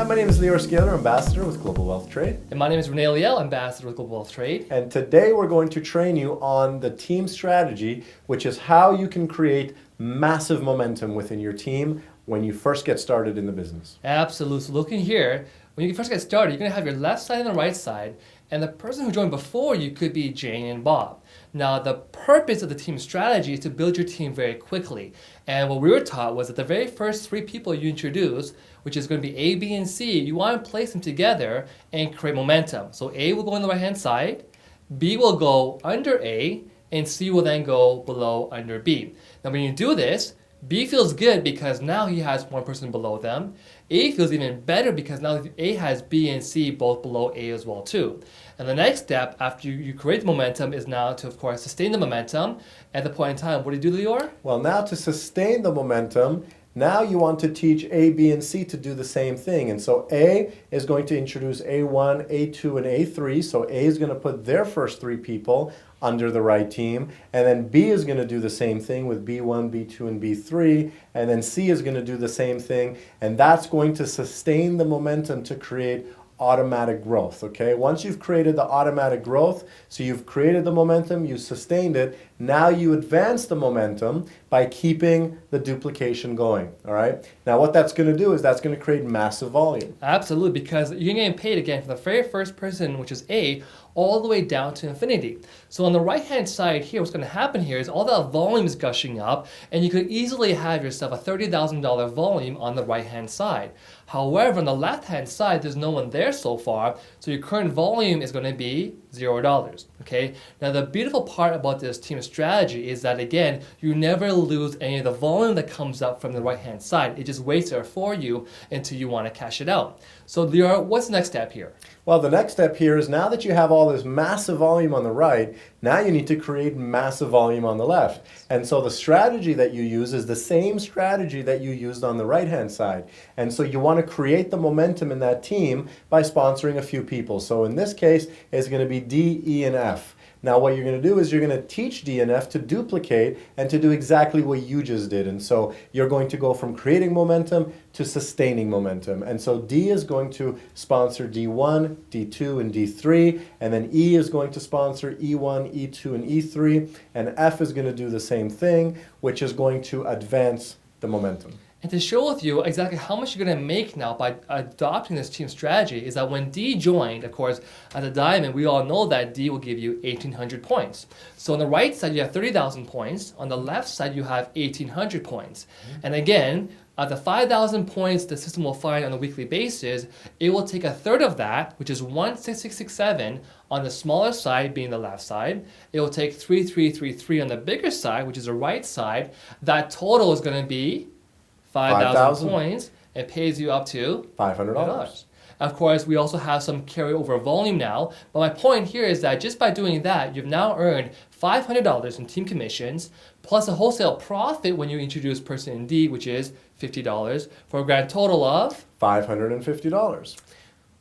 Hi, my name is Liaw, Ambassador with Global Wealth Trade. And my name is Rene Liaw, Ambassador with Global Wealth Trade. And today we're going to train you on the team strategy, which is how you can create massive momentum within your team when you first get started in the business. Absolutely. So looking here, when you first get started, you're going to have your left side and the right side, and the person who joined before you could be Jane and Bob. Now, the purpose of the team strategy is to build your team very quickly. And what we were taught was that the very first three people you introduce, which is going to be A, B, and C, you want to place them together and create momentum. So A will go on the right-hand side, B will go under A, and C will then go below under B. Now, when you do this, B feels good because now he has one person below them. A feels even better because now A has B and C both below A as well too. And the next step after you create momentum is now to, of course, sustain the momentum at the point in time. What do you do, Liaw? Well, now to sustain the momentum, now you want to teach A, B, and C to do the same thing. And so A is going to introduce A1, A2, and A3. So A is going to put their first three people under the right team. And then B is going to do the same thing with B1, B2, and B3. And then C is going to do the same thing. And that's going to sustain the momentum to create automatic growth, okay? Once you've created the automatic growth, so you've created the momentum, you sustained it, now you advance the momentum by keeping the duplication going, all right? Now what that's going to do is that's going to create massive volume. Absolutely, because you're getting paid again from the very first person, which is A, all the way down to infinity. So on the right-hand side here, what's going to happen here is all that volume is gushing up, and you could easily have yourself a $30,000 volume on the right-hand side. However, on the left-hand side, there's no one there so far, so your current volume is going to be $0, okay? Now, the beautiful part about this team strategy is that, again, you never lose any of the volume that comes up from the right-hand side. It just waits there for you until you want to cash it out. So, Liaw, what's the next step here? Well, the next step here is now that you have all this massive volume on the right, now you need to create massive volume on the left. And so the strategy that you use is the same strategy that you used on the right-hand side. And so you want to create the momentum in that team by sponsoring a few people. So in this case, it's going to be D, E, and F. Now what you're going to do is you're going to teach D and F to duplicate and to do exactly what you just did. And so you're going to go from creating momentum to sustaining momentum. And so D is going to sponsor D1, D2, and D3. And then E is going to sponsor E1, E2, and E3. And F is going to do the same thing, which is going to advance the momentum. And to show with you exactly how much you're going to make now by adopting this team strategy is that when D joined, of course, as a diamond, we all know that D will give you 1,800 points. So on the right side, you have 30,000 points. On the left side, you have 1,800 points. And again, the 5,000 points the system will find on a weekly basis, it will take a third of that, which is 16667 on the smaller side, being the left side. It will take 3333 on the bigger side, which is the right side. That total is going to be 5,000 points. It pays you up to $500. Of course, we also have some carryover volume now, but my point here is that just by doing that, you've now earned $500 in team commissions, plus a wholesale profit when you introduce person D, which is $50, for a grand total of $550.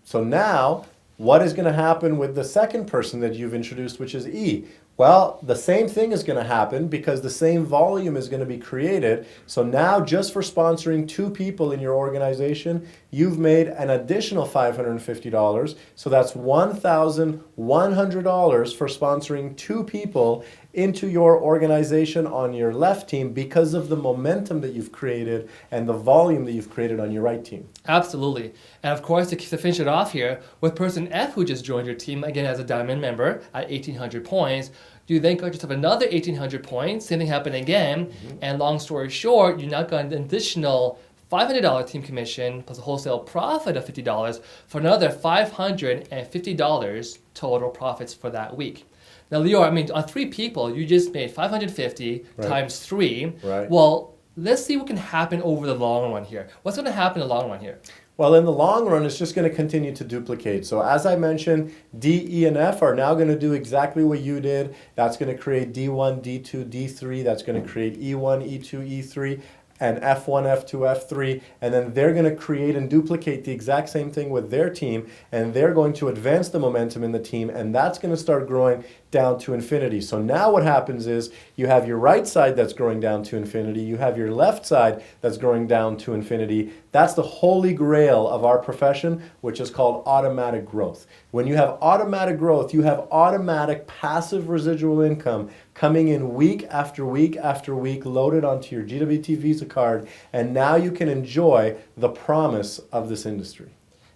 So now, what is going to happen with the second person that you've introduced, which is E? Well, the same thing is going to happen because the same volume is going to be created. So now just for sponsoring two people in your organization, you've made an additional $550. So that's $1,100 for sponsoring two people into your organization on your left team because of the momentum that you've created and the volume that you've created on your right team. Absolutely. And of course, to finish it off here, with person F who just joined your team, again as a diamond member at 1,800 points, you then got yourself another 1,800 points, same thing happened again, and long story short, you now got an additional $500 team commission plus a wholesale profit of $50 for another $550 total profits for that week. Now, Liaw, I mean, on three people, you just made 550 times three. Right. Well, let's see what can happen over the long run here. What's going to happen in the long run here? Well, in the long run, it's just going to continue to duplicate. So as I mentioned, D, E, and F are now going to do exactly what you did. That's going to create D1, D2, D3. That's going to create E1, E2, E3. And F1, F2, F3, and then they're going to create and duplicate the exact same thing with their team, and they're going to advance the momentum in the team, and that's going to start growing down to infinity. So now what happens is you have your right side that's growing down to infinity, you have your left side that's growing down to infinity. That's the holy grail of our profession, which is called automatic growth. When you have automatic growth, you have automatic passive residual income coming in week after week after week, loaded onto your GWT Visa card, and now you can enjoy the promise of this industry.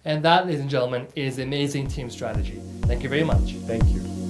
And that, ladies and gentlemen, is amazing team strategy. Thank you very much. Thank you.